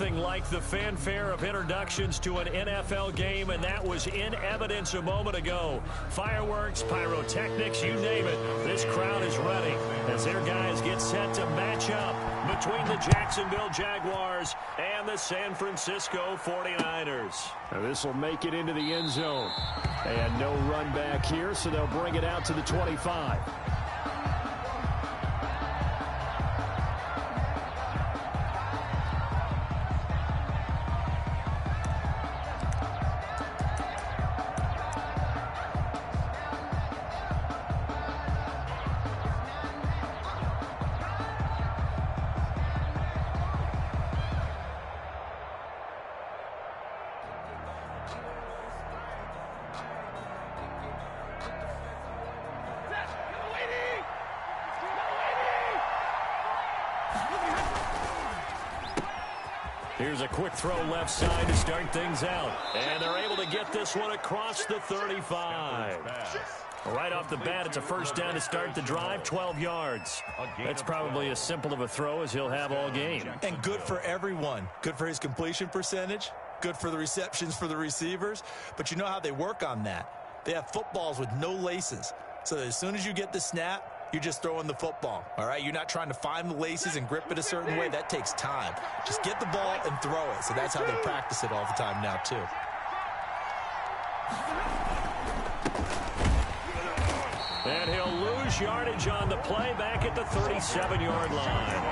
nothing like the fanfare of introductions to an NFL game, and that was in evidence a moment ago. Fireworks, pyrotechnics, you name it. This crowd is ready as their guys get set to match up between the Jacksonville Jaguars and the San Francisco 49ers. Now this will make it into the end zone. And no run back here, so they'll bring it out to the 25. Here's a quick throw left side to start things out. And they're able to get this one across the 35. Right off the bat, it's a first down to start the drive, 12 yards. That's probably as simple of a throw as he'll have all game. And good for everyone. Good for his completion percentage. Good for the receptions for the receivers. But you know how they work on that. They have footballs with no laces. So that as soon as you get the snap, you're just throwing the football, all right? You're not trying to find the laces and grip it a certain way. That takes time. Just get the ball and throw it. So that's how they practice it all the time now, too. And he'll lose yardage on the play back at the 37-yard line.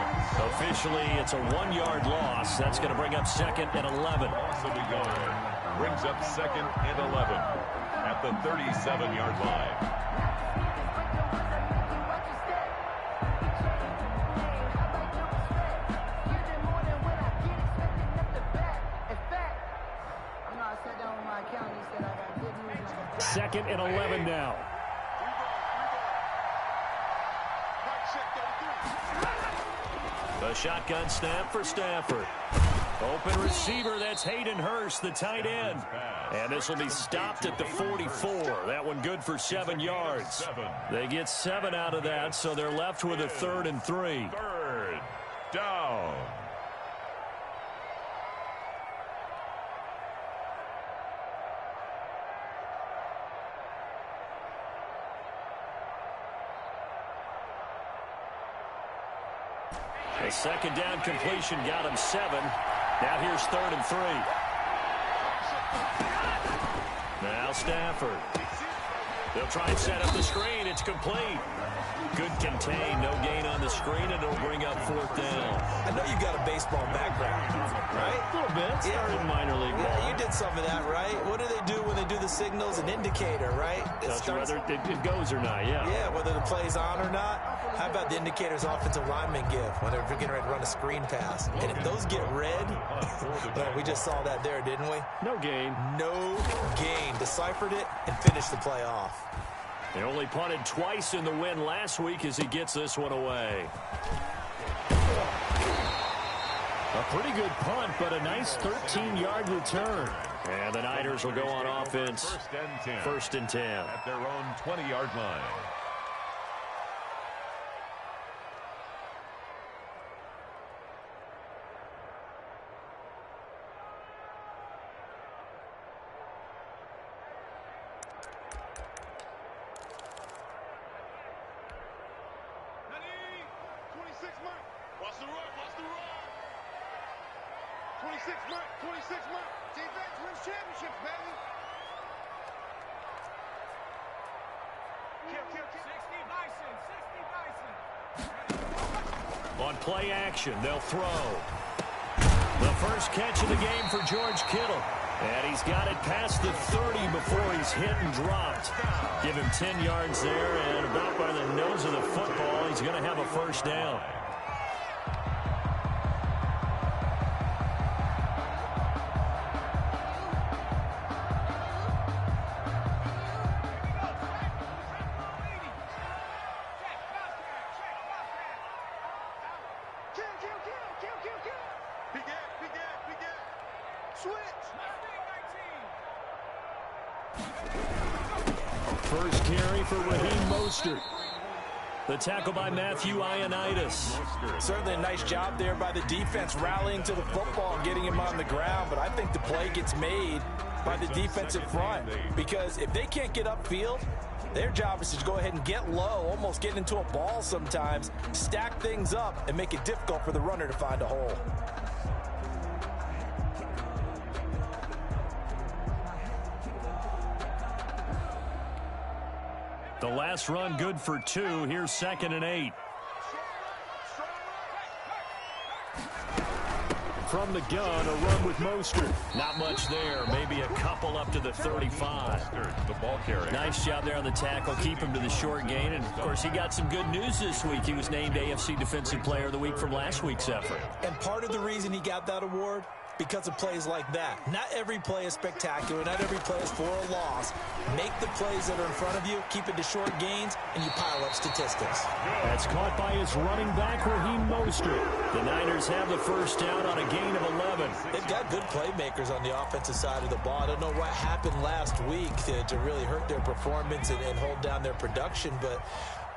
Officially, it's a 1-yard loss. That's going to bring up second and 11. Loss of a yard brings up second and 11 at the 37-yard line. Second and 11 now. The shotgun snap for Stafford. Open receiver, that's Hayden Hurst, the tight end. And this will be stopped at the 44. That one good for 7 yards. They get 7 out of that, so they're left with a 3rd and 3. Third down. A second down completion got him 7. Now here's 3rd and 3. Now Stafford. They'll try and set up the screen. It's complete. Good contain. No gain on the screen, and it'll bring up 4th down. I know you got a baseball background, right? A little bit. Started in minor league ball. Yeah, you did some of that, right? What do they do when they do the signals? An indicator, right? That's whether it goes or not, yeah. Yeah, whether the play's on or not. How about the indicators offensive linemen give when they're getting ready to run a screen pass? And if those get red, well, we just saw that there, didn't we? No gain. No gain. Deciphered it and finished the play off. They only punted twice in the win last week as he gets this one away. A pretty good punt, but a nice 13-yard return. And the Niners will go on offense. First and 10. At their own 20-yard line. Watch the run, watch the run. 26 months, 26 months. Defense wins championships, baby. Kill, kill, kill. 60 Bison, 60 Bison. On play action, they'll throw. The first catch of the game for George Kittle. And he's got it past the 30 before he's hit and dropped. Give him 10 yards there, and about by the nose of the football, he's going to have a first down. The tackle by Matthew Ioannidis. Certainly a nice job there by the defense rallying to the football and getting him on the ground, but I think the play gets made by the defensive front, because if they can't get upfield, their job is to go ahead and get low, almost get into a ball sometimes, stack things up, and make it difficult for the runner to find a hole. The last run good for 2. Here's 2nd and 8. From the gun, a run with Mostert. Not much there. Maybe a couple up to the 35. The ball carrier. Nice job there on the tackle. Keep him to the short gain. And, of course, he got some good news this week. He was named AFC Defensive Player of the Week from last week's effort. And part of the reason he got that award, because of plays like that. Not every play is spectacular. Not every play is for a loss. Make the plays that are in front of you, keep it to short gains, and you pile up statistics. That's caught by his running back, Raheem Mostert. The Niners have the first down on a gain of 11. They've got good playmakers on the offensive side of the ball. I don't know what happened last week to really hurt their performance and hold down their production, but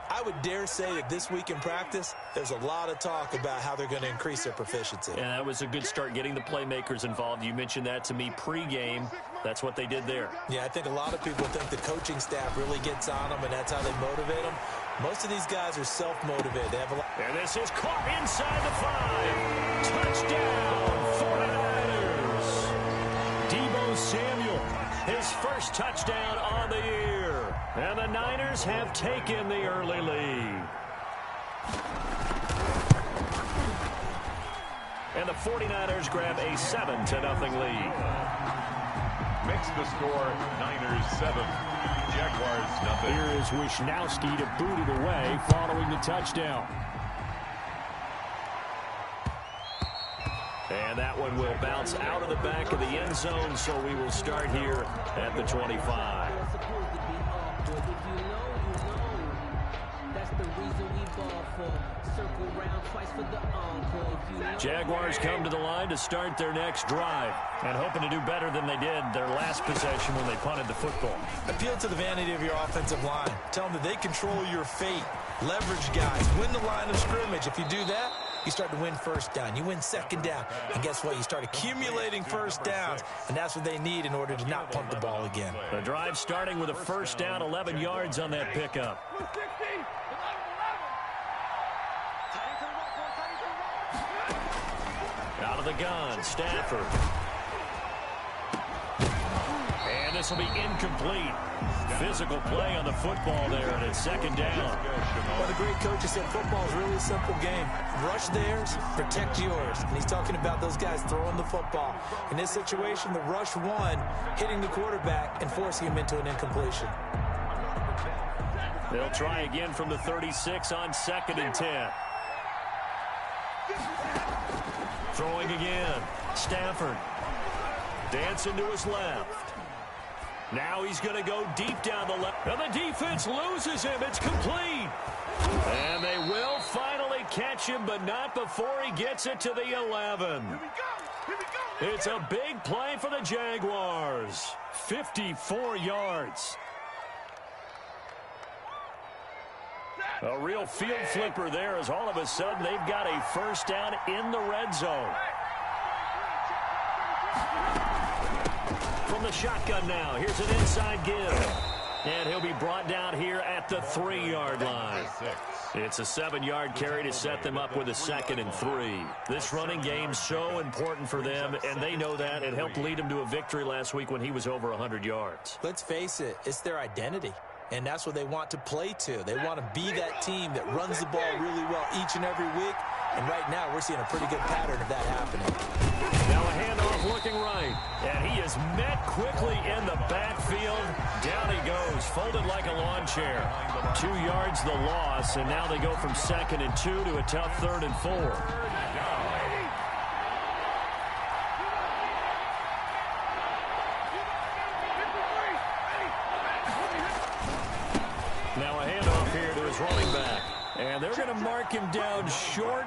I would dare say that this week in practice, there's a lot of talk about how they're going to increase their proficiency. Yeah, that was a good start, getting the playmakers involved. You mentioned that to me pregame. That's what they did there. Yeah, I think a lot of people think the coaching staff really gets on them, and that's how they motivate them. Most of these guys are self-motivated. They have a lot. And this is caught inside the 5. Touchdown, 49ers. Deebo Samuel, his first touchdown on the year. And the Niners have taken the early lead. And the 49ers grab a 7-0 lead. Makes the score Niners 7. Jaguars nothing. Here is Wishnowski to boot it away following the touchdown. And that one will bounce out of the back of the end zone, so we will start here at the 25. Jaguars come to the line to start their next drive, and hoping to do better than they did their last possession when they punted the football. Appeal to the vanity of your offensive line. Tell them that they control your fate. Leverage guys. Win the line of scrimmage. If you do that, you start to win first down. You win second down. And guess what? You start accumulating first downs, and that's what they need in order to not punt the ball again. The drive starting with a first down, 11 yards on that pickup. Out of the gun, Stafford. And this will be incomplete. Physical play on the football there, and it's second down. Well, the great coach has said football is really a simple game. Rush theirs, protect yours. And he's talking about those guys throwing the football. In this situation, the rush one, hitting the quarterback and forcing him into an incompletion. They'll try again from the 36 on 2nd and 10. Throwing again. Stafford. Dancing to his left. Now he's going to go deep down the left. And the defense loses him. It's complete. And they will finally catch him, but not before he gets it to the 11. It's a big play for the Jaguars. 54 yards. A real field flipper there, as all of a sudden they've got a first down in the red zone. From the shotgun now, here's an inside give. And he'll be brought down here at the 3-yard line. It's a 7-yard carry to set them up with a 2nd and 3. This running game's so important for them, and they know that. It helped lead them to a victory last week when he was over 100 yards. Let's face it, it's their identity. And that's what they want to play to. They want to be that team that runs the ball really well each and every week. And right now, we're seeing a pretty good pattern of that happening. Now a handoff looking right. And he is met quickly in the backfield. Down he goes, folded like a lawn chair. 2 yards the loss, and now they go from 2nd and 2 to a tough 3rd and 4. Now a handoff here to his running back. And they're going to mark him down short,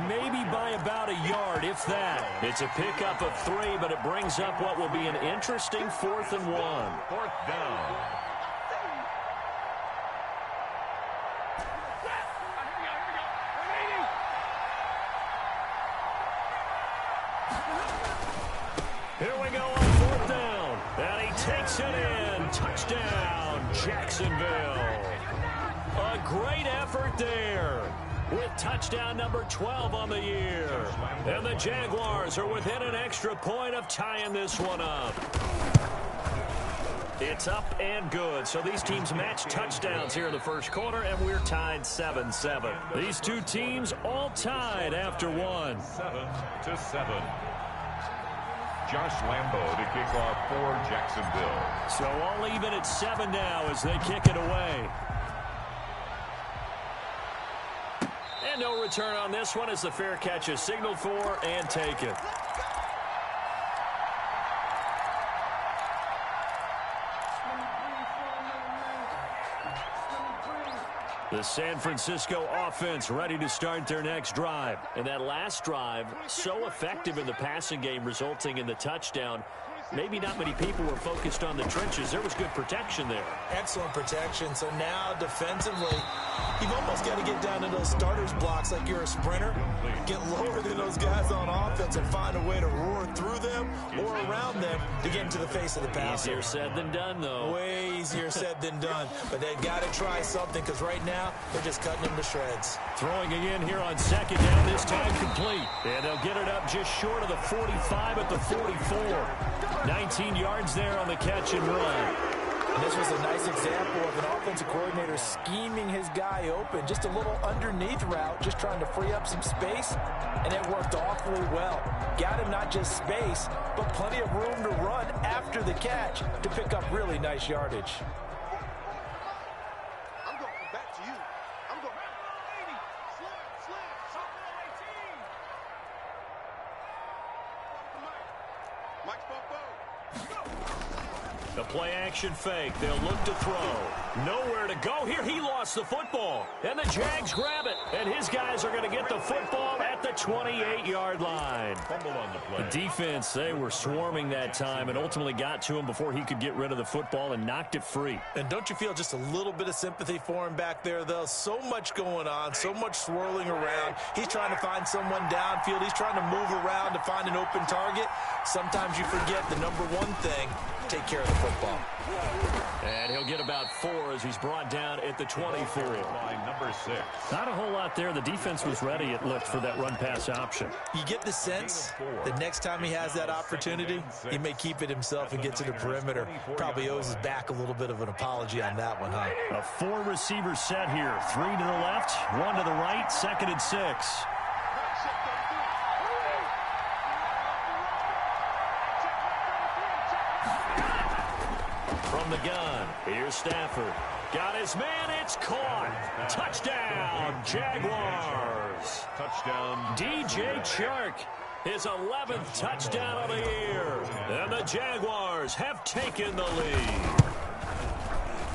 maybe by about a yard, if that. It's a pickup of 3, but it brings up what will be an interesting 4th and 1. 4th down. Touchdown, Jacksonville. A great effort there with touchdown number 12 on the year. And the Jaguars are within an extra point of tying this one up. It's up and good. So these teams match touchdowns here in the first quarter, and we're tied 7-7. These two teams all tied after one. 7-7. Josh Lambo to kick off for Jacksonville. So all even at 7 now as they kick it away. And no return on this one as the fair catch is signaled for and taken. The San Francisco offense ready to start their next drive. And that last drive, so effective in the passing game, resulting in the touchdown. Maybe not many people were focused on the trenches. There was good protection there. Excellent protection. So now defensively, you've almost got to get down to those starters blocks like you're a sprinter. Get lower than those guys on offense and find a way to roar through them or around them to get into the face of the passer. Easier said than done, though. Way easier said than done. But they've got to try something because right now they're just cutting them to shreds. Throwing again here on second down, this time complete. And they'll get it up just short of the 45 at the 44. 19 yards there on the catch and run. And this was a nice example of an offensive coordinator scheming his guy open. Just a little underneath route, just trying to free up some space, and it worked awfully well. Got him not just space, but plenty of room to run after the catch to pick up really nice yardage. I'm going back to you. I'm going back. Mike Bobo. The play action fake. They'll look to throw. Nowhere to go here. He lost the football. And the Jags grab it. And his guys are going to get the football at the 28-yard line. Fumble on the play. The defense, they were swarming that time and ultimately got to him before he could get rid of the football and knocked it free. And don't you feel just a little bit of sympathy for him back there, though? So much going on, so much swirling around. He's trying to find someone downfield. He's trying to move around to find an open target. Sometimes you forget the number one thing, take care of the football. And he'll get about 4 as he's brought down at the 24. By number 6. Not a whole lot there. The defense was ready, it looked, for that run-pass option. You get the sense that next time he has that opportunity, he may keep it himself and get to the perimeter. Probably owes his back a little bit of an apology on that one, huh? A 4-receiver set here. 3 to the left, 1 to the right, 2nd and 6. From the gun, here's Stafford. Got his man, it's caught. Touchdown, Jaguars. Touchdown. DJ Chark, his 11th touchdown of the year. And the Jaguars have taken the lead.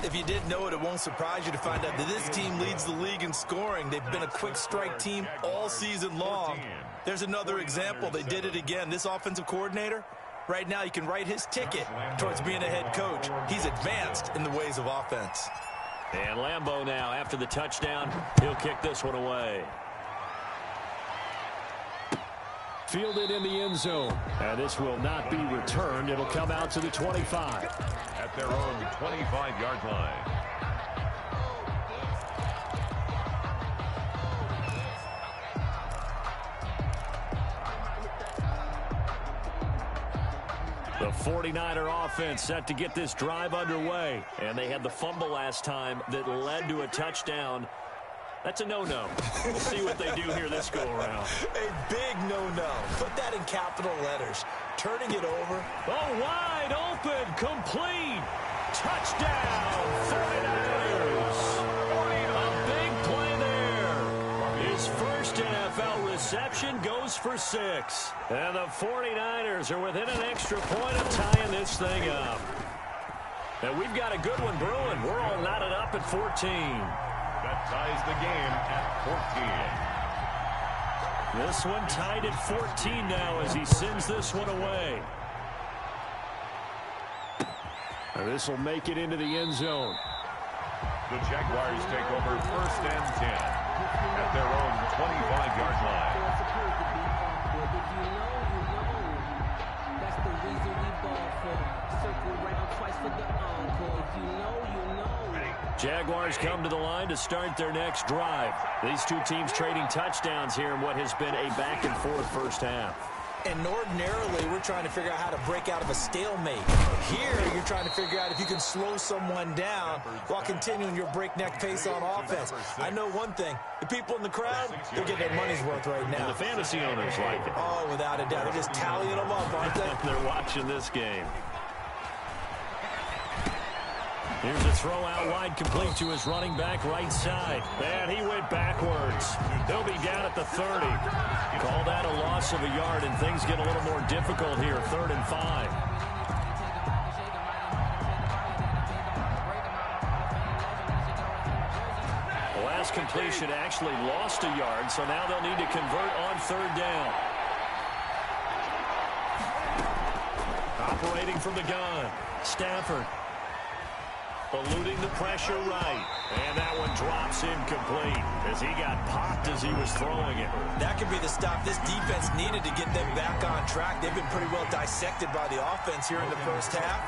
If you didn't know it, it won't surprise you to find out that this team leads the league in scoring. They've been a quick strike team all season long. There's another example. They did it again. This offensive coordinator, right now, you can write his ticket towards being a head coach. He's advanced in the ways of offense. And Lambo now, after the touchdown, he'll kick this one away. Fielded in the end zone. And this will not be returned. It'll come out to the 25. At their own 25-yard line. The 49er offense set to get this drive underway. And they had the fumble last time that led to a touchdown. That's a no-no. We'll see what they do here this go-around. A big no-no. Put that in capital letters. Turning it over. Oh, wide open, complete. Touchdown, 49ers. A big play there. His first NFL reception goes for 6. And the 49ers are within an extra point of tying this thing up. And we've got a good one brewing. We're all knotted up at 14. That ties the game at 14. This one tied at 14 now as he sends this one away. This will make it into the end zone. The Jaguars take over 1st and 10 at their own 25-yard line. Jaguars come to the line to start their next drive. These two teams trading touchdowns here in what has been a back-and-forth first half. And ordinarily, we're trying to figure out how to break out of a stalemate. Here, you're trying to figure out if you can slow someone down while continuing your breakneck pace on offense. I know one thing. The people in the crowd, they're getting their money's worth right now. And the fantasy owners like it. Oh, without a doubt. They're just tallying them up, aren't they? They're watching this game. Here's a throw out wide, complete to his running back right side. And he went backwards. He'll be down at the 30. Call that a loss of a yard, and things get a little more difficult here. 3rd and 5. The last completion actually lost a yard, so now they'll need to convert on 3rd down. Operating from the gun, Stafford. Eluding the pressure right. And that one drops incomplete as he got popped as he was throwing it. That could be the stop this defense needed to get them back on track. They've been pretty well dissected by the offense here in the first half.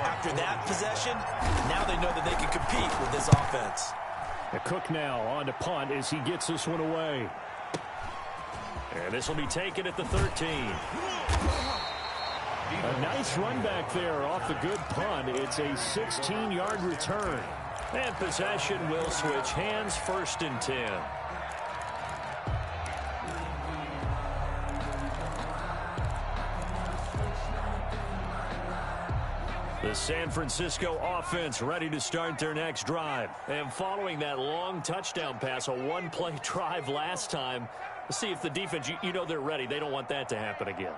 After that possession, now they know that they can compete with this offense. Cook now on to punt as he gets this one away. And this will be taken at the 13. A nice run back there off the good punt. It's a 16-yard return. And possession will switch hands, 1st and 10. The San Francisco offense ready to start their next drive. And following that long touchdown pass, a one-play drive last time, let's see if the defense, you know they're ready. They don't want that to happen again.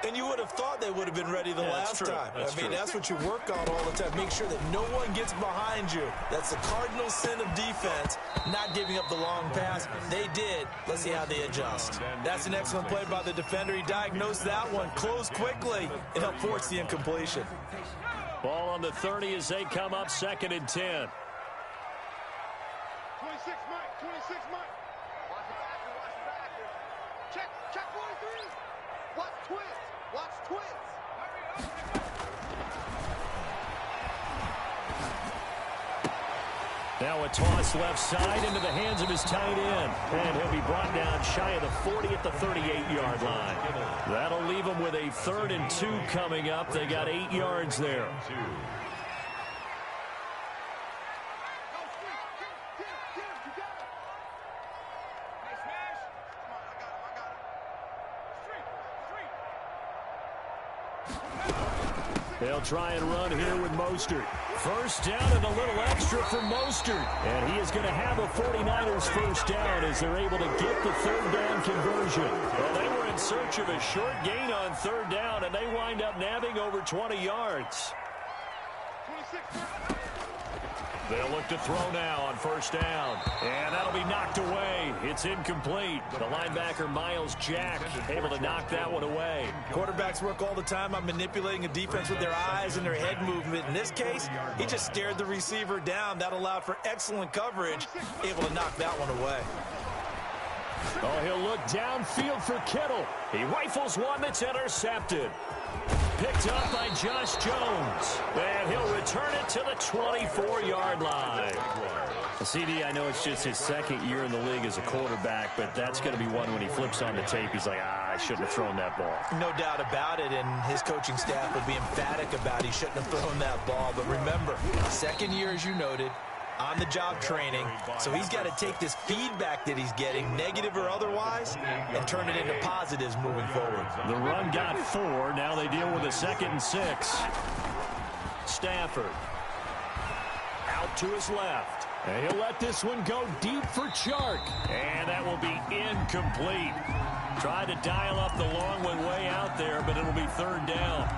And you would have thought they would have been ready the last time. I mean, that's what you work on all the time. Make sure that no one gets behind you. That's the cardinal sin of defense, not giving up the long pass. They did. Let's see how they adjust. That's an excellent play by the defender. He diagnosed that one, closed quickly, and helped force the incompletion. Ball on the 30 as they come up, 2nd and 10. 26 Mike, 26 Mike. Watch it back here. Check 43. Watch twist. Watch twist. Now a toss left side into the hands of his tight end. And he'll be brought down shy of the 40 at the 38-yard line. That'll leave him with a 3rd and 2 coming up. They got 8 yards there. They'll try and run here with Mostert. 1st down and a little extra for Mostert. And he is going to have a 49ers 1st down as they're able to get the 3rd down conversion. Well, they were in search of a short gain on 3rd down, and they wind up nabbing over 20 yards. 26. They'll look to throw now on 1st down. And that'll be knocked away. It's incomplete. The linebacker, Miles Jack, able to knock that one away. Quarterbacks work all the time on manipulating a defense with their eyes and their head movement. In this case, he just stared the receiver down. That allowed for excellent coverage, able to knock that one away. Oh, he'll look downfield for Kittle. He rifles one that's intercepted. Picked up by Josh Jones. And he'll return it to the 24-yard line. CD, I know it's just his 2nd year in the league as a quarterback, but that's going to be one when he flips on the tape. He's like, I shouldn't have thrown that ball. No doubt about it, and his coaching staff will be emphatic about he shouldn't have thrown that ball. But remember, 2nd year, as you noted, on-the-job training, so he's got to take this feedback that he's getting, negative or otherwise, and turn it into positives moving forward. The run got 4. Now they deal with a 2nd and 6. Stafford out to his left. And he'll let this one go deep for Chark. And that will be incomplete. Tried to dial up the long one way out there, but it'll be 3rd down.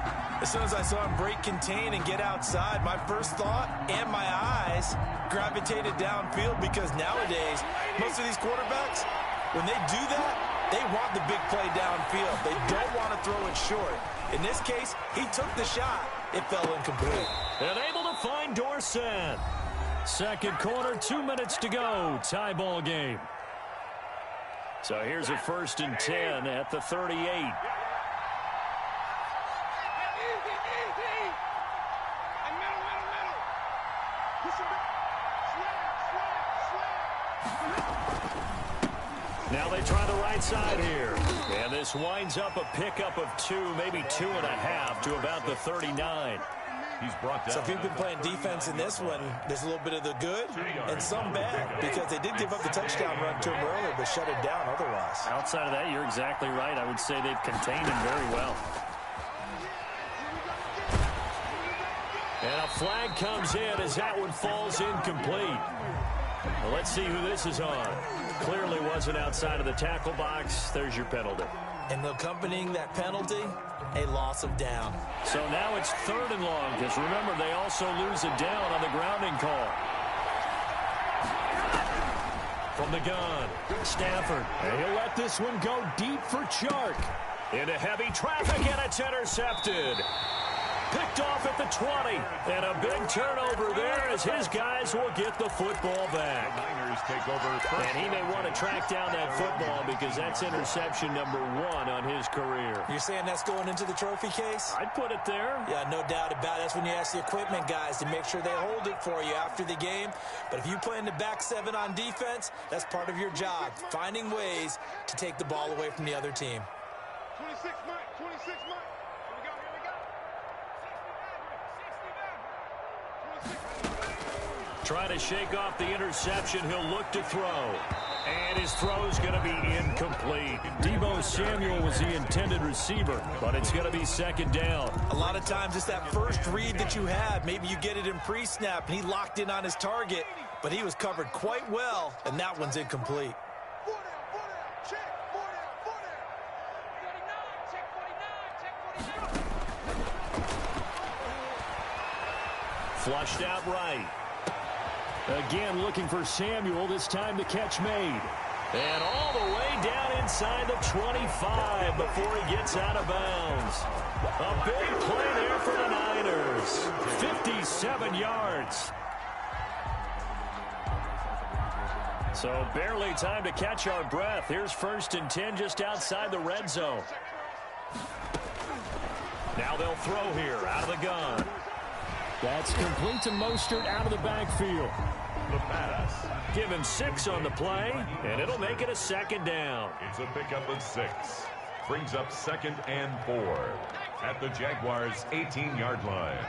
As soon as I saw him break contain and get outside, my first thought and my eyes gravitated downfield, because nowadays, most of these quarterbacks, when they do that, they want the big play downfield. They don't want to throw it short. In this case, he took the shot. It fell incomplete. And able to find Dorsett. 2nd quarter, 2 minutes to go. Tie ball game. So here's a 1st and 10 at the 38. Now they try the right side here. And this winds up a pickup of 2, maybe 2.5 to about the 39. He's brought down. So if you've been playing defense in this one, there's a little bit of the good and some bad, because they did give up the touchdown run to him earlier, but shut it down otherwise. Outside of that, you're exactly right. I would say they've contained him very well. And a flag comes in as that one falls incomplete. Well, let's see who this is on. Clearly wasn't outside of the tackle box. There's your penalty. And accompanying that penalty, a loss of down. So now it's 3rd and long, because remember, they also lose a down on the grounding call. From the gun, Stafford. And he'll let this one go deep for Chark. Into heavy traffic, and it's intercepted. Picked off at the 20. And a big turnover there as his guys will get the football back. Niners take over first. And he may want to track down that football because that's interception number 1 on his career. You're saying that's going into the trophy case? I'd put it there. Yeah, no doubt about it. That's when you ask the equipment guys to make sure they hold it for you after the game. But if you play in the back 7 on defense, that's part of your job, finding ways to take the ball away from the other team. 26 Mike, 26 Mike. Here we go, here we go. 60 down. 26. Trying to shake off the interception. He'll look to throw. And his throw's going to be incomplete. Deebo Samuel was the intended receiver, but it's going to be 2nd down. A lot of times it's that first read that you have. Maybe you get it in pre-snap, and he locked in on his target, but he was covered quite well, and that one's incomplete. 4 down, check, 4 down, 4 down. 49, check 49. Flushed out right. Again looking for Samuel, this time the catch made. And all the way down inside the 25 before he gets out of bounds. A big play there for the Niners. 57 yards. So barely time to catch our breath. Here's 1st and 10 just outside the red zone. Now they'll throw here out of the gun. That's complete to Mostert out of the backfield. The pass. Give him 6 on the play, and it'll make it a 2nd down. It's a pickup of 6. Brings up 2nd and 4 at the Jaguars' 18-yard line.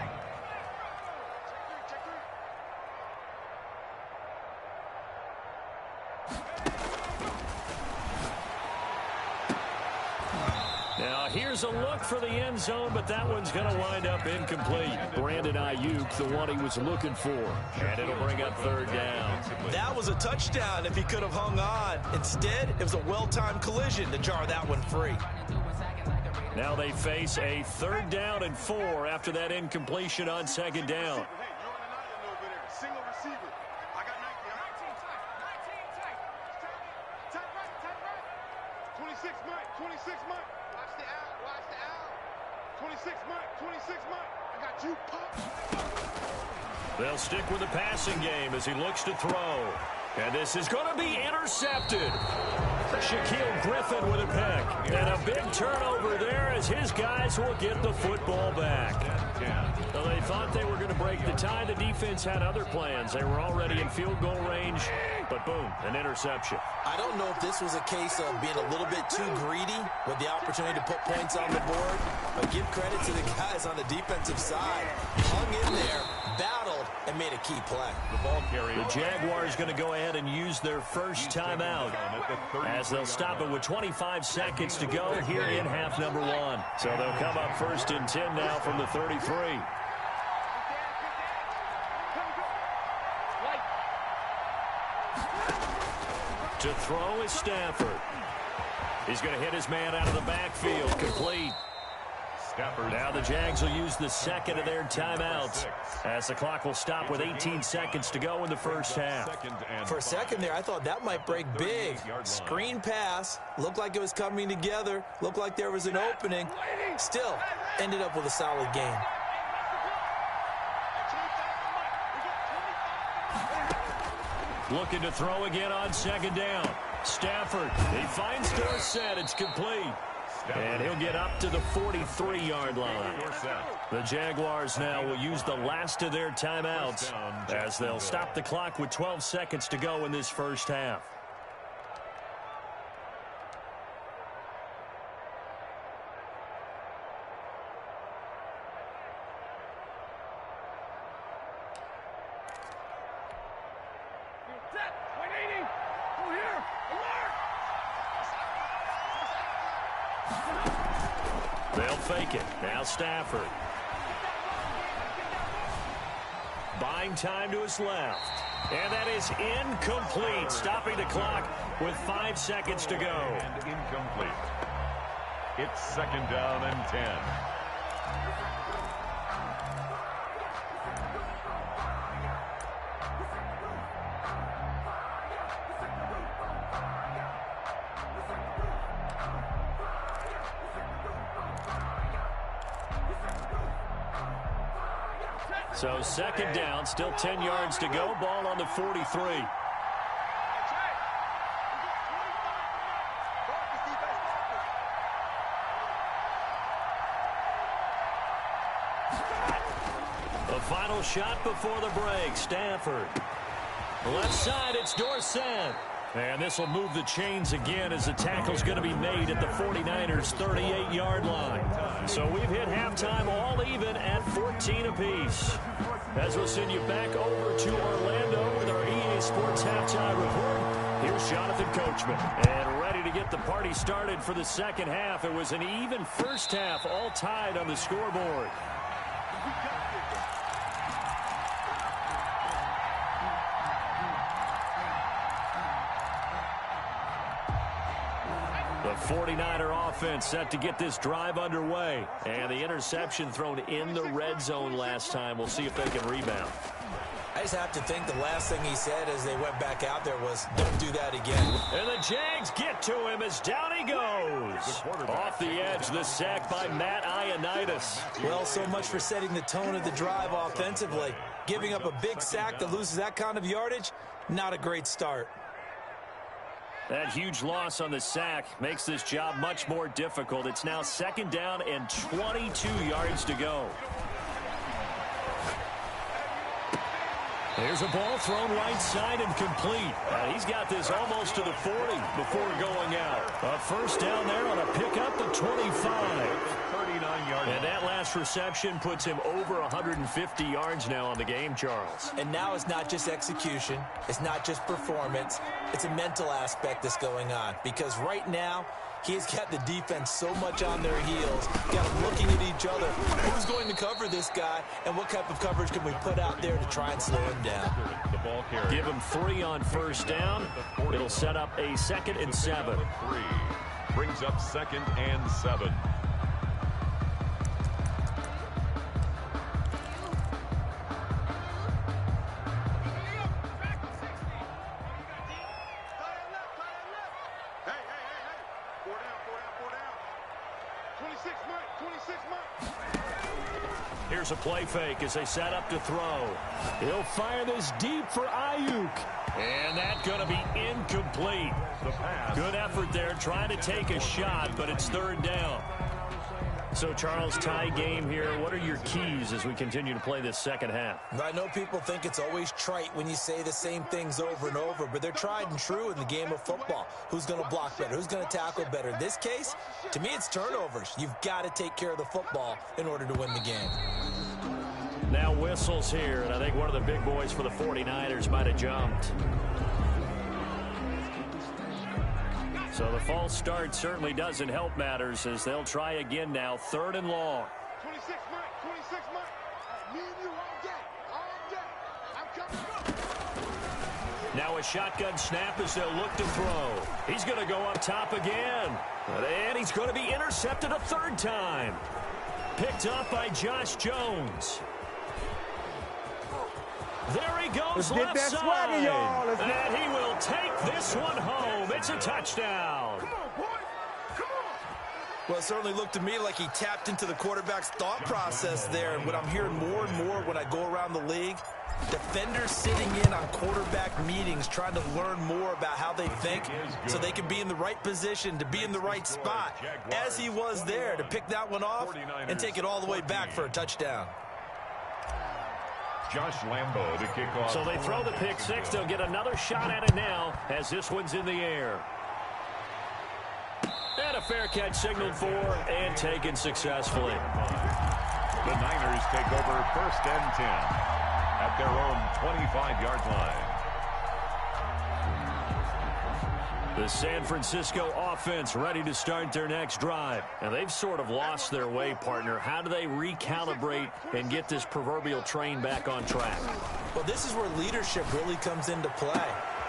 Now here's a look for the end zone, but that one's going to wind up incomplete. Brandon Ayuk, the one he was looking for. And it'll bring up 3rd down. That was a touchdown if he could have hung on. Instead, it was a well-timed collision to jar that one free. Now they face a 3rd down and 4 after that incompletion on 2nd down. Single receiver. I got 19 tight. 26 Mike, 26 Mike. Watch the out, watch the out. 26 Mike, 26 Mike. I got you, Pop. They'll stick with the passing game as he looks to throw. And this is going to be intercepted. Shaquille Griffin with a pick. And a big turnover there as his guys will get the football back. Well, they thought they were going to break the tie. The defense had other plans. They were already in field goal range. But boom, an interception. I don't know if this was a case of being a little bit too greedy with the opportunity to put points on the board, but give credit to the guys on the defensive side. Hung in there, battled, and made a key play. The ball carrier. The Jaguars going to go ahead and use their first timeout as they'll stop it with 25 seconds to go here in half number 1. So they'll come up 1st and 10 now from the 33. To throw is Stafford. He's going to hit his man out of the backfield. Complete. Stafford. Now the Jags will use the 2nd of their timeouts as the clock will stop with 18 seconds to go in the first half. For a second there, I thought that might break big. Screen pass. Looked like it was coming together. Looked like there was an opening. Still, ended up with a solid game. Looking to throw again on 2nd down. Stafford, he finds Dorsett. It's complete. And he'll get up to the 43-yard line. The Jaguars now will use the last of their timeouts as they'll stop the clock with 12 seconds to go in this first half. They'll fake it. Now Stafford. Buying time to his left. And that is incomplete. Stopping the clock with 5 seconds to go. And incomplete. It's second down and 10. So second down, still 10 yards to go. Ball on the 43. The final shot before the break. Stafford. Left side, it's Dorsett. And this will move the chains again as the tackle's going to be made at the 49ers' 38-yard line. So we've hit halftime all even at 14 apiece. As we'll send you back over to Orlando with our EA Sports Halftime Report, here's Jonathan Coachman. And ready to get the party started for the second half. It was an even first half, all tied on the scoreboard. The 49er offense set to get this drive underway. And the interception thrown in the red zone last time. We'll see if they can rebound. I just have to think the last thing he said as they went back out there was, don't do that again. And the Jags get to him as down he goes. Off the edge, the sack by Matt Ioannidis. Well, so much for setting the tone of the drive offensively. Giving up a big sack that loses that kind of yardage, not a great start. That huge loss on the sack makes this job much more difficult. It's now second down and 22 yards to go. There's a ball thrown right side and complete. He's got this almost to the 40 before going out. A first down there on a pickup of 25. 39 yards. And that last reception puts him over 150 yards now on the game, Charles. And now it's not just execution. It's not just performance. It's a mental aspect that's going on. Because right now, he's got the defense so much on their heels. Got them looking at each other. Who's going to cover this guy? And what type of coverage can we put out there to try and slow him down? The ball carrier. Give him 3 on first down. It'll set up a 2nd and 7. 3 brings up 2nd and 7. Here's a play fake as they set up to throw. He'll fire this deep for Ayuk. And that's going to be incomplete. Good effort there trying to take a shot, but it's third down. So, Charles, tie game here. What are your keys as we continue to play this second half? I know people think it's always trite when you say the same things over and over, but they're tried and true in the game of football. Who's going to block better? Who's going to tackle better? In this case, to me, it's turnovers. You've got to take care of the football in order to win the game. Now whistles here, and I think one of the big boys for the 49ers might have jumped. So the false start certainly doesn't help matters as they'll try again now, 3rd and long. 26 Mike. Me and you all day. I'm coming. Now a shotgun snap as they'll look to throw. He's going to go up top again. And he's going to be intercepted a 3rd time. Picked up by Josh Jones. There he goes left side. And he will take this one home. It's a touchdown. Come on, boys. Come on. Well, it certainly looked to me like he tapped into the quarterback's thought process there. And what I'm hearing more and more when I go around the league, Defenders sitting in on quarterback meetings trying to learn more about how they think so they can be in the right position to be in the right spot, as he was there to pick that one off and take it all the way back for a touchdown. Josh Lambo to kick off. So they throw the pick six. They'll get another shot at it now as this one's in the air. And a fair catch signaled for and taken successfully. The Niners take over 1st and 10 at their own 25-yard line. The San Francisco offense ready to start their next drive. And they've sort of lost their way, partner. How do they recalibrate and get this proverbial train back on track? Well, this is where leadership really comes into play.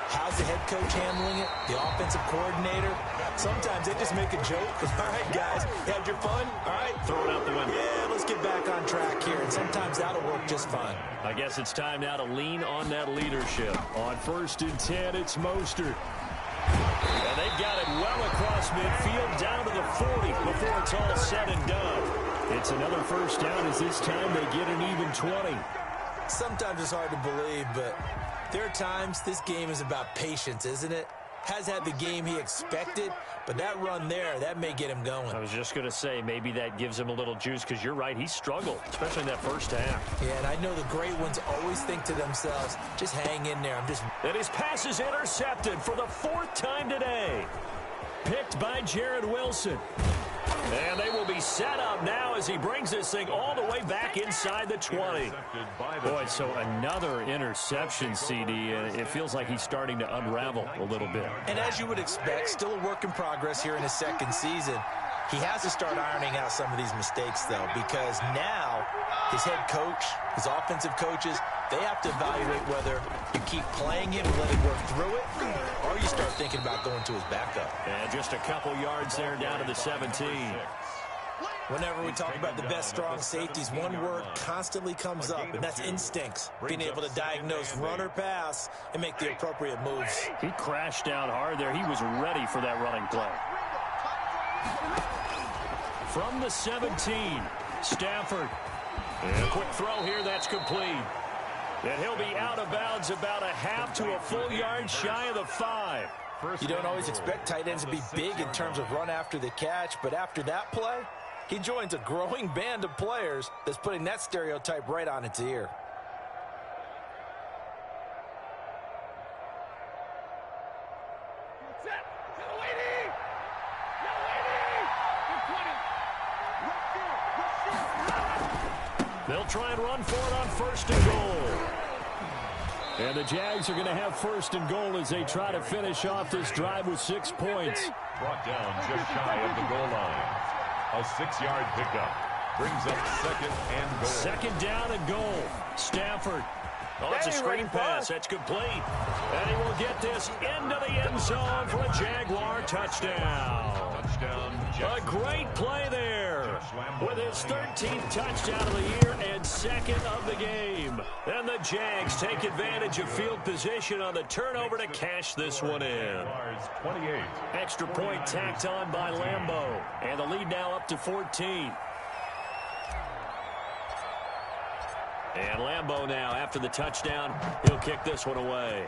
How's the head coach handling it? The offensive coordinator? Sometimes they just make a joke. All right, guys, you had your fun? All right. Throw it out the window. Yeah, let's get back on track here. And sometimes that'll work just fine. I guess it's time now to lean on that leadership. On 1st and 10, it's Mostert. And they've got it well across midfield down to the 40 before it's all said and done. It's another first down as this time they get an even 20. Sometimes it's hard to believe, but there are times this game is about patience, isn't it? Has had the game he expected, but that run there, that may get him going. I was just going to say, maybe that gives him a little juice because you're right, he struggled, especially in that first half. Yeah, and I know the great ones always think to themselves, just hang in there. And his pass is intercepted for the 4th time today. Picked by Jared Wilson. And they will be set up now as he brings this thing all the way back inside the 20. Boy, so another interception, CD. It feels like he's starting to unravel a little bit. And as you would expect, still a work in progress here in his 2nd season. He has to start ironing out some of these mistakes, though, because now his head coach, his offensive coaches, they have to evaluate whether you keep playing him and let him work through it, or you start thinking about going to his backup. And just a couple yards there down to the 17. Whenever we talk about the best strong safeties, one word constantly comes up, and that's instincts. Being able to diagnose run or pass and make the appropriate moves. He crashed down hard there. He was ready for that running play. From the 17, Stafford. And a quick throw here, that's complete. And he'll be out of bounds about a half to a full yard shy of the 5. You don't always expect tight ends to be big in terms of run after the catch, but after that play, he joins a growing band of players that's putting that stereotype right on its ear. They'll try and run for it on 1st and goal. And the Jags are going to have 1st and goal as they try to finish off this drive with 6 points. Brought down just shy of the goal line. A 6-yard pickup brings up 2nd and goal. 2nd down and goal. Stafford. Oh, it's a screen pass. That's complete. And he will get this into the end zone for a Jaguar touchdown. A great play there with his 13th touchdown of the year and 2nd of the game. And the Jags take advantage of field position on the turnover to cash this one in. 28. Extra point tacked on by Lambo. And the lead now up to 14. And Lambo now, after the touchdown, he'll kick this one away.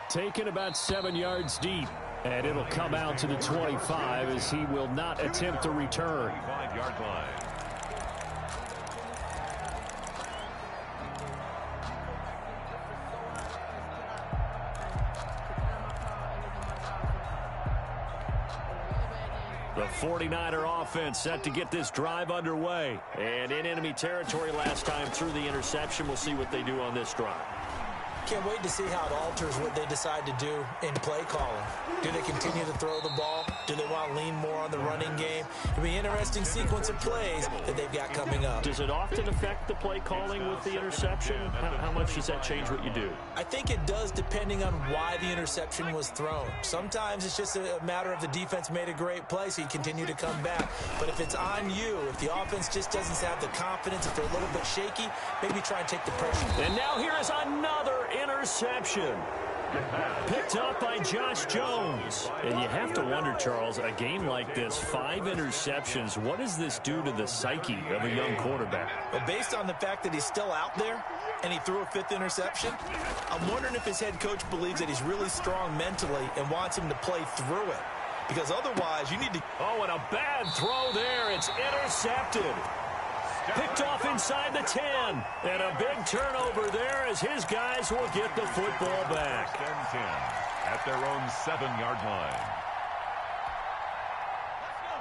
Taken about 7 yards deep. And it'll come out to the 25 as he will not attempt to return. 5-yard line. The 49er offense set to get this drive underway. And in enemy territory last time through the interception. We'll see what they do on this drive. Can't wait to see how it alters what they decide to do in play calling. Do they continue to throw the ball? Do they want to lean more on the running game? It'll be an interesting sequence of plays that they've got coming up. Does it often affect the play calling with the interception? How much does that change what you do? I think it does depending on why the interception was thrown. Sometimes it's just a matter of the defense made a great play, so you continue to come back. But if it's on you, if the offense just doesn't have the confidence, if they're a little bit shaky, maybe try and take the pressure. And now here is another interception. Picked up by Josh Jones. And you have to wonder, Charles, a game like this, 5 interceptions, what does this do to the psyche of a young quarterback? Well, based on the fact that he's still out there and he threw a 5th interception, I'm wondering if his head coach believes that he's really strong mentally and wants him to play through it. Because otherwise, you need to... Oh, and a bad throw there. It's intercepted. Picked off inside the 10. And a big turnover there as his guys will get the football back. 10 at their own 7-yard line.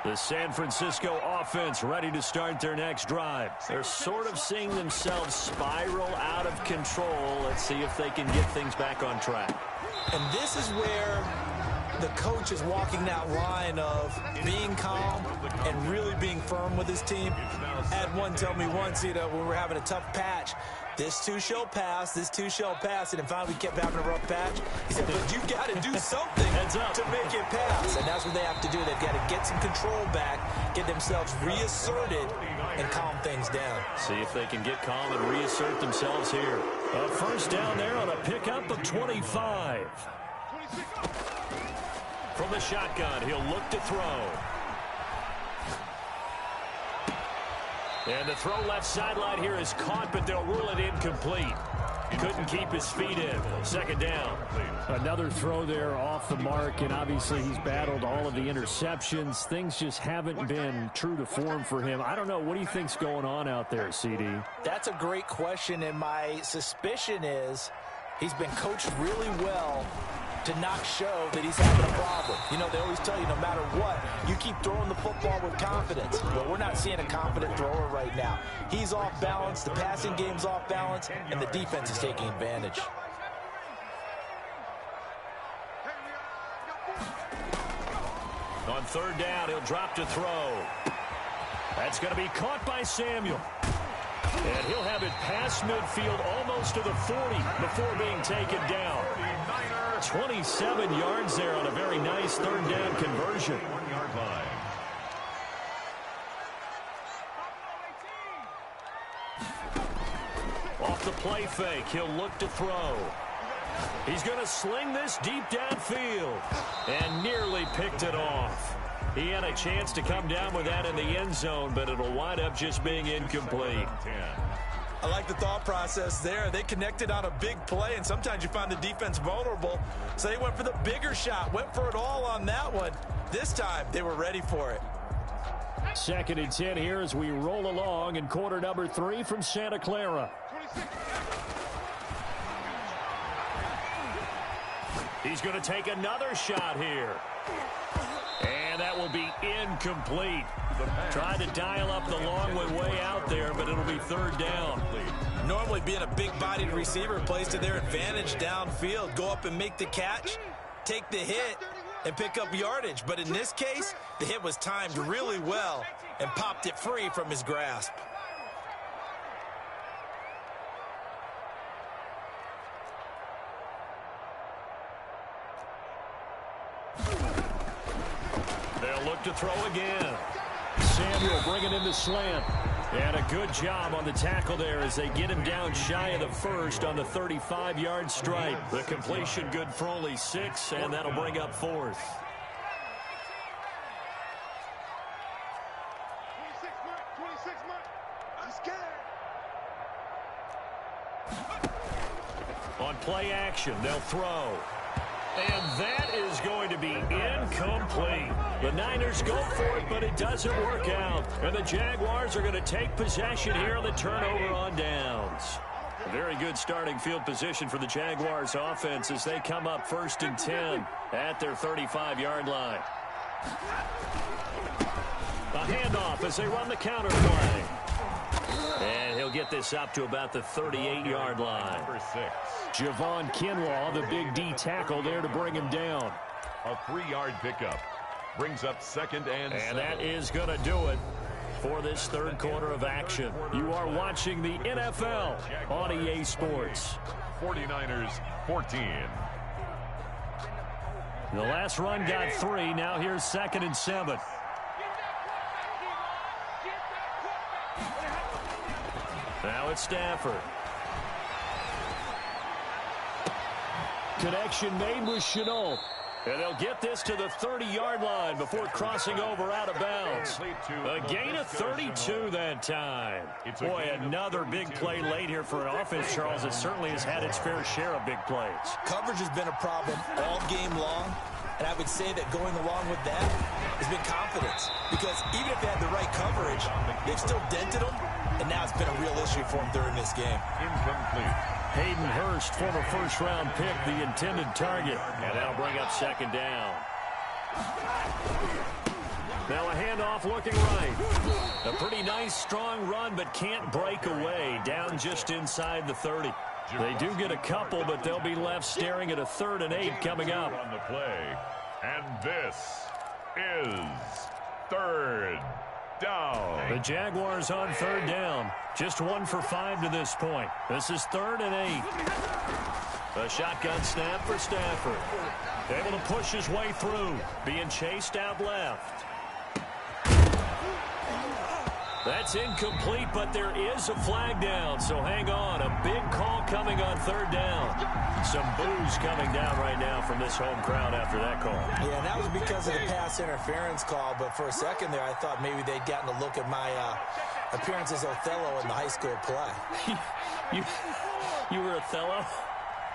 The San Francisco offense ready to start their next drive. They're sort of seeing themselves spiral out of control. Let's see if they can get things back on track. And this is where the coach is walking that line of being calm and really being firm with his team. I had one tell me once, when we were having a tough patch, this too shall pass, this too shall pass, and finally we kept having a rough patch. He said, but you got to do something to make it pass, and that's what they have to do. They've got to get some control back, get themselves reasserted, and calm things down. See if they can get calm and reassert themselves here. A first down there on a pickup of 25. From the shotgun, he'll look to throw. And the throw left sideline here is caught, but they'll rule it incomplete. Couldn't keep his feet in. Second down. Another throw there off the mark, and obviously he's battled all of the interceptions. Things just haven't been true to form for him. I don't know. What do you think's going on out there, CD? That's a great question, and my suspicion is he's been coached really well to not show that he's having a problem. They always tell you no matter what, you keep throwing the football with confidence. But we're not seeing a confident thrower right now. He's off balance, the passing game's off balance, and the defense is taking advantage. On third down, he'll drop to throw. That's going to be caught by Samuel. And he'll have it past midfield almost to the 40 before being taken down. 27 yards there on a very nice third down conversion. 1-yard line. Off the play fake, he'll look to throw. He's going to sling this deep downfield and nearly picked it off. He had a chance to come down with that in the end zone, but it'll wind up just being incomplete. I like the thought process there. They connected on a big play, and sometimes you find the defense vulnerable. So they went for the bigger shot, went for it all on that one. This time, they were ready for it. Second and 10 here as we roll along in quarter number 3 from Santa Clara. He's going to take another shot here. And that will be incomplete. Tried to dial up the long way out there, but it'll be third down. Normally being a big-bodied receiver plays to their advantage downfield. Go up and make the catch, take the hit, and pick up yardage. But in this case, the hit was timed really well and popped it free from his grasp. They'll look to throw again. Samuel bringing in the slant. And a good job on the tackle there as they get him down shy of the first on the 35-yard stripe. The completion good for only 6, and that'll bring up fourth. On play action, they'll throw. And that is going to be incomplete. The Niners go for it, but it doesn't work out. And the Jaguars are going to take possession here on the turnover on downs. A very good starting field position for the Jaguars offense as they come up 1st and 10 at their 35-yard line. A handoff as they run the counter play. And he'll get this up to about the 38-yard line. Number 6. Javon Kinlaw, the big D tackle there to bring him down. A 3-yard pickup. Brings up 2nd and 7. And that is going to do it for this third quarter of action. You are watching the NFL on EA Sports. 49ers 14. The last run got 3. Now here's 2nd and 7. Now it's Stafford. Connection made with Chenault. And they'll get this to the 30-yard line before crossing over out of bounds. A gain of 32 that time. Boy, another big play late here for an offense, Charles, that certainly has had its fair share of big plays. Coverage has been a problem all game long, and I would say that going along with that has been confidence. Because even if they had the right coverage, they've still dented them, and now it's been a real issue for them during this game. Incomplete. Hayden Hurst, former first-round pick, the intended target. And that'll bring up second down. Now a handoff looking right. A pretty nice, strong run, but can't break away. Down just inside the 30. They do get a couple, but they'll be left staring at a 3rd and 8 coming up. On the play. And this is 3rd down. The Jaguars on 3rd down. Just 1 for 5 to this point. This is 3rd and 8. A shotgun snap for Stafford. Able to push his way through. Being chased out left. That's incomplete, but there is a flag down, so hang on. A big call coming on 3rd down. Some boos coming down right now from this home crowd after that call. Yeah, and that was because of the pass interference call, but for a second there I thought maybe they'd gotten a look at my appearance as Othello in the high school play. You were Othello?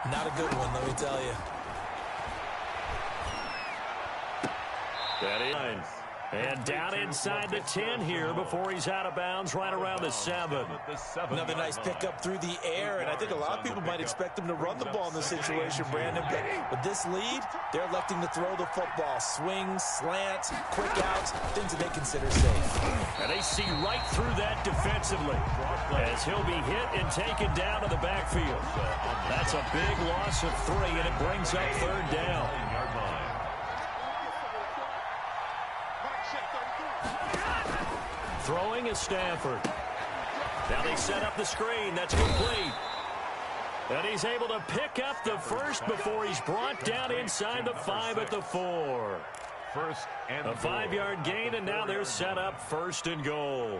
Not a good one, let me tell you. That is. And down inside the 10 here before he's out of bounds right around the 7. Another nice pickup through the air, and I think a lot of people might expect him to run the ball in this situation, Brandon. But with this lead, they're electing to throw the football. Swings, slants, quick outs, things that they consider safe. And they see right through that defensively as he'll be hit and taken down to the backfield. That's a big loss of 3, and it brings up 3rd down. Throwing is Stafford. Now they set up the screen. That's complete. And he's able to pick up the first before he's brought down inside the 5 at the 4. First and a 5-yard gain, and now they're set up 1st and goal.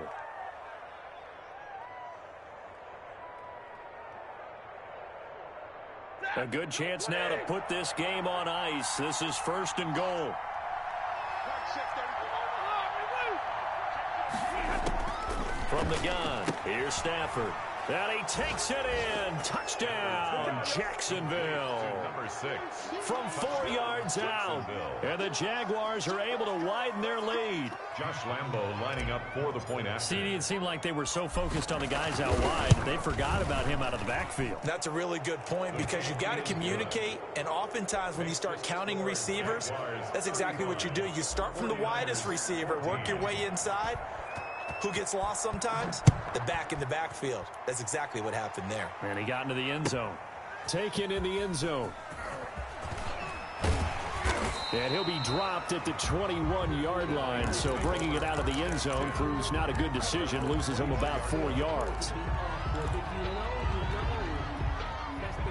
A good chance now to put this game on ice. This is 1st and goal. From the gun, here's Stafford. And he takes it in. Touchdown, Jacksonville. Number 6. From 4 yards out. And the Jaguars are able to widen their lead. Josh Lambo lining up for the point after. See, it seemed like they were so focused on the guys out wide, they forgot about him out of the backfield. That's a really good point because you got to communicate, and oftentimes when you start counting receivers, that's exactly what you do. You start from the widest receiver, work your way inside. Who gets lost sometimes? The back in the backfield. That's exactly what happened there. And he got into the end zone. Taken in the end zone. And he'll be dropped at the 21-yard line, so bringing it out of the end zone proves not a good decision, loses him about 4 yards.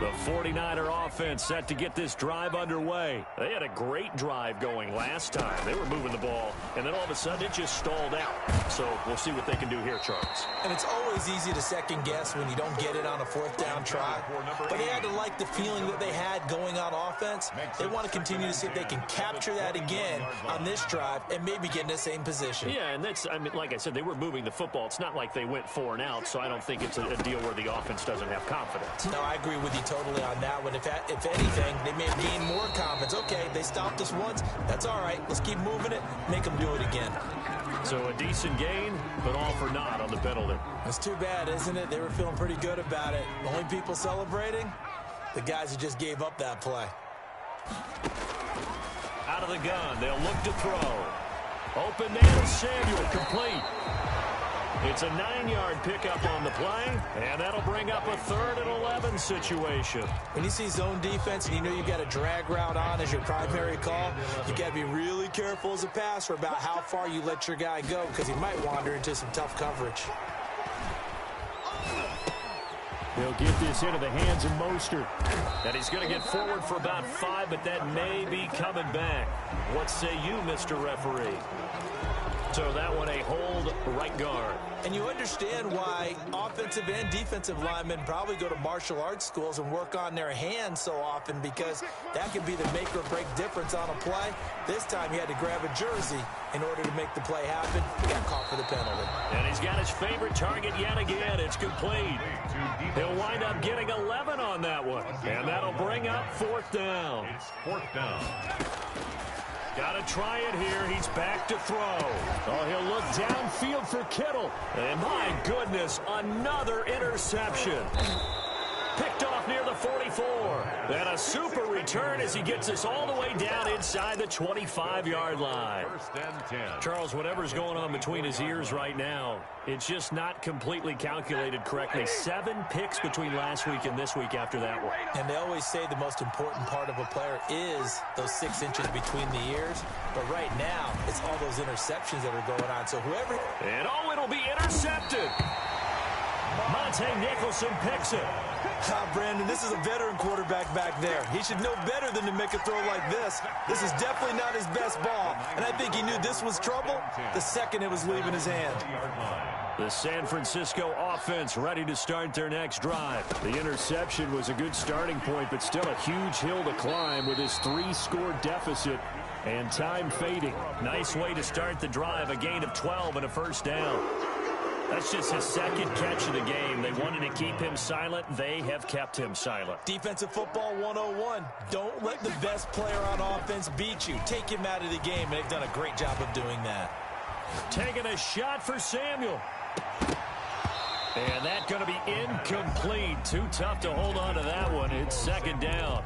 The 49er offense set to get this drive underway. They had a great drive going last time. They were moving the ball, and then all of a sudden it just stalled out. So we'll see what they can do here, Charles. And it's always easy to second guess when you don't get it on a 4th down try. But they had to like the feeling that they had going on offense. They want to continue to see if they can capture that again on this drive and maybe get in the same position. Yeah, and that's, I mean, like I said, they were moving the football. It's not like they went 4 and out, so I don't think it's a deal where the offense doesn't have confidence. No, I agree with you totally on that one. If anything, they may have gained more confidence. Okay, they stopped us once. That's all right. Let's keep moving it. Make them do it again. So a decent gain, but all for naught on the penalty. It's too bad, isn't it? They were feeling pretty good about it. The only people celebrating, the guys who just gave up that play. Out of the gun, they'll look to throw. Open man is Samuel, complete. It's a 9-yard pickup on the play, and that'll bring up a 3rd and 11 situation. When you see zone defense and you know you've got a drag route on as your primary call, you got to be really careful as a passer about how far you let your guy go because he might wander into some tough coverage. He'll get this into the hands of Mostert. And he's going to get forward for about 5, but that may be coming back. What say you, Mr. Referee? So that one a hold right guard. And you understand why offensive and defensive linemen probably go to martial arts schools and work on their hands so often, because that can be the make or break difference on a play. This time he had to grab a jersey in order to make the play happen. He got caught for the penalty. And he's got his favorite target yet again. It's complete. He'll wind up getting 11 on that one. And that'll bring up 4th down. It's 4th down. Got to try it here. He's back to throw. Oh, he'll look downfield for Kittle. And my goodness, another interception. Picked off near the 44. And a super return as he gets us all the way down inside the 25-yard line. 1st and 10. Charles, whatever's going on between his ears right now, it's just not completely calculated correctly. 7 picks between last week and this week after that one. And they always say the most important part of a player is those 6 inches between the ears. But right now, it's all those interceptions that are going on. So whoever... And oh, it'll be intercepted. Monte Nicholson picks it. Brandon, this is a veteran quarterback back there. He should know better than to make a throw like this. This is definitely not his best ball. And I think he knew this was trouble the second it was leaving his hand. The San Francisco offense ready to start their next drive. The interception was a good starting point, but still a huge hill to climb with his 3-score deficit and time fading. Nice way to start the drive, a gain of 12 and a 1st down. That's just his 2nd catch of the game. They wanted to keep him silent. They have kept him silent. Defensive football 101. Don't let the best player on offense beat you. Take him out of the game, and they've done a great job of doing that. Taking a shot for Samuel. And that's going to be incomplete. Too tough to hold on to that one. It's 2nd down.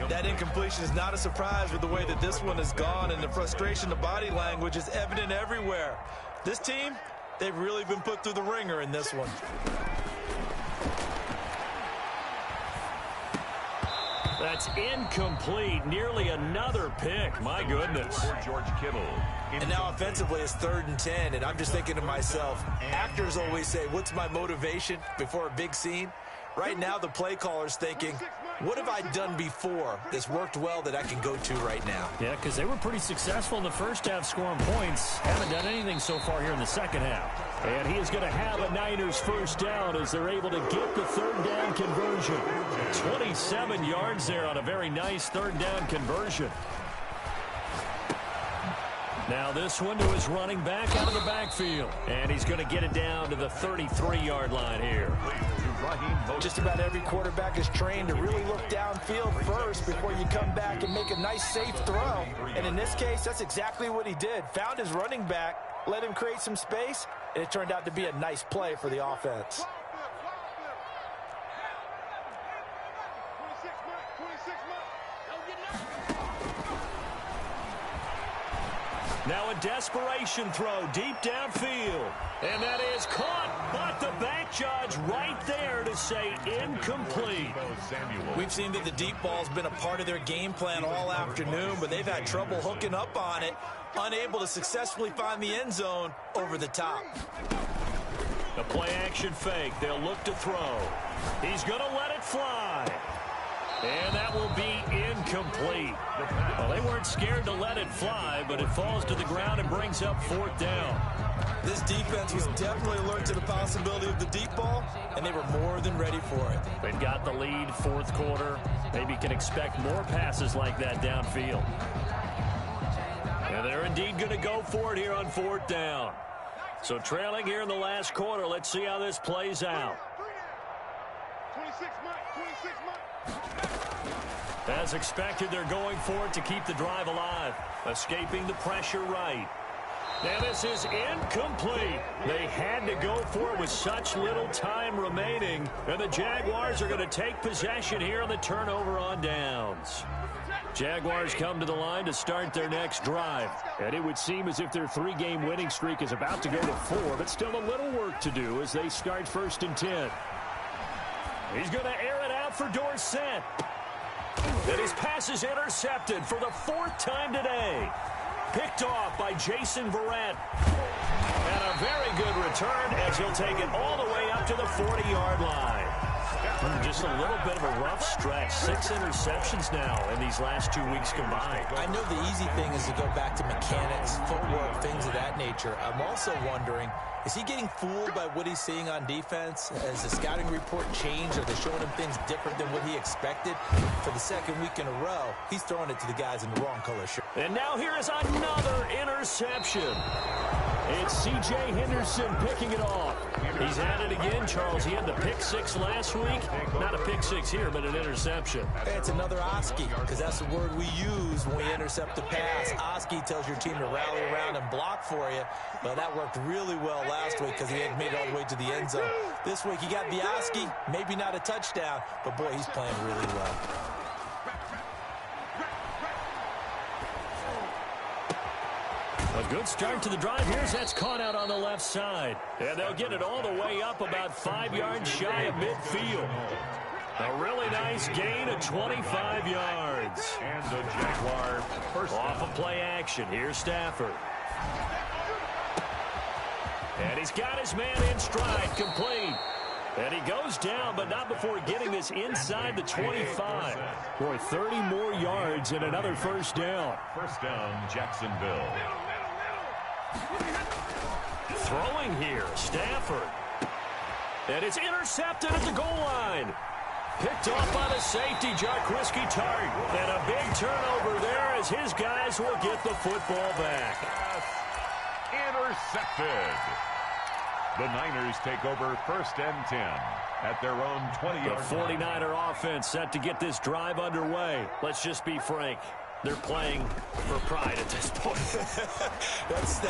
That incompletion is not a surprise with the way that this one has gone, and the frustration, the body language is evident everywhere. This team, they've really been put through the ringer in this one. That's incomplete. Nearly another pick. My goodness. For George Kittle. And now offensively it's 3rd and 10, and I'm just thinking to myself, actors always say, what's my motivation before a big scene? Right now the play caller's thinking, what have I done before that's worked well that I can go to right now? Yeah, because they were pretty successful in the first half scoring points. Haven't done anything so far here in the second half. And he is going to have a Niners 1st down as they're able to get the 3rd down conversion. 27 yards there on a very nice 3rd down conversion. Now this one to his running back out of the backfield. And he's going to get it down to the 33-yard line here. Just about every quarterback is trained to really look downfield first before you come back and make a nice, safe throw. And in this case, that's exactly what he did. Found his running back, let him create some space, and it turned out to be a nice play for the offense. Now a desperation throw deep downfield. And that is caught, but the back judge right there to say incomplete. We've seen that the deep ball's been a part of their game plan all afternoon, but they've had trouble hooking up on it, unable to successfully find the end zone over the top. The play action fake. They'll look to throw. He's going to let it fly. And that will be incomplete. Well, they weren't scared to let it fly, but it falls to the ground and brings up 4th down. This defense was definitely alert to the possibility of the deep ball, and they were more than ready for it. They've got the lead 4th quarter. Maybe can expect more passes like that downfield. And they're indeed going to go for it here on 4th down. So trailing here in the last quarter, let's see how this plays out. 26 As expected, they're going for it to keep the drive alive. Escaping the pressure right. Now this is incomplete. They had to go for it with such little time remaining. And the Jaguars are going to take possession here on the turnover on downs. Jaguars come to the line to start their next drive. And it would seem as if their 3-game winning streak is about to go to 4, but still a little work to do as they start 1st and 10. He's going to air it out for Dorsett. And his pass is intercepted for the 4th time today. Picked off by Jason Verrett. And a very good return as he'll take it all the way up to the 40-yard line. Just a little bit of a rough stretch. 6 interceptions now in these last 2 weeks combined. I know the easy thing is to go back to mechanics, footwork, things of that nature. I'm also wondering, is he getting fooled by what he's seeing on defense? Has the scouting report changed? Are they showing him things different than what he expected? For the second week in a row, he's throwing it to the guys in the wrong color shirt. And now here is another interception. It's C.J. Henderson picking it off. He's at it again, Charles. He had the pick 6 last week. Not a pick 6 here, but an interception. Hey, it's another Oski, because that's the word we use when we intercept the pass. Oski tells your team to rally around and block for you. But that worked really well last week because he had made it all the way to the end zone. This week he got the Oski, maybe not a touchdown, but boy, he's playing really well. A good start to the drive. Here's that's caught out on the left side. And they'll get it all the way up about 5 yards shy of midfield. A really nice gain of 25 yards. And the Jaguar first off of play action. Here's Stafford. And he's got his man in stride, complete. And he goes down, but not before getting this inside the 25. Boy, 30 more yards and another first down. First down, Jacksonville. Throwing here, Stafford. And it's intercepted at the goal line. Picked off by the safety, Jaquiski Tartt. And a big turnover there as his guys will get the football back. Intercepted. The Niners take over first and 10 at their own 20-yard line. The 49er offense set to get this drive underway. Let's just be frank. They're playing for pride at this point. that's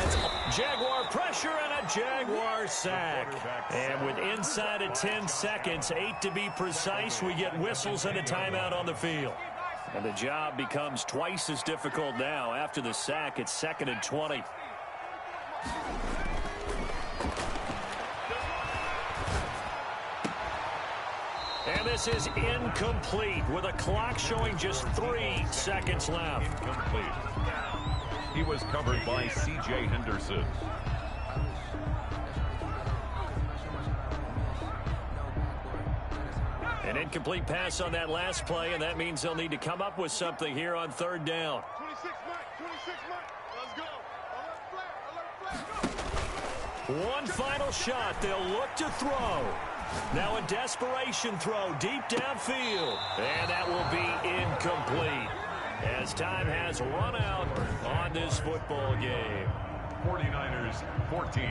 Jaguar pressure and a Jaguar sack. And with inside of 10 seconds, 8 to be precise, we get whistles and a timeout on the field. And the job becomes twice as difficult now. After the sack, it's 2nd and 20. And this is incomplete with a clock showing just 3 seconds left. Incomplete. He was covered by C.J. Henderson. An incomplete pass on that last play, and that means they'll need to come up with something here on 3rd down. 26 Mike. Let's go. Alert flag. One final shot. They'll look to throw. Now a desperation throw deep downfield. And that will be incomplete as time has run out on this football game. 49ers 14,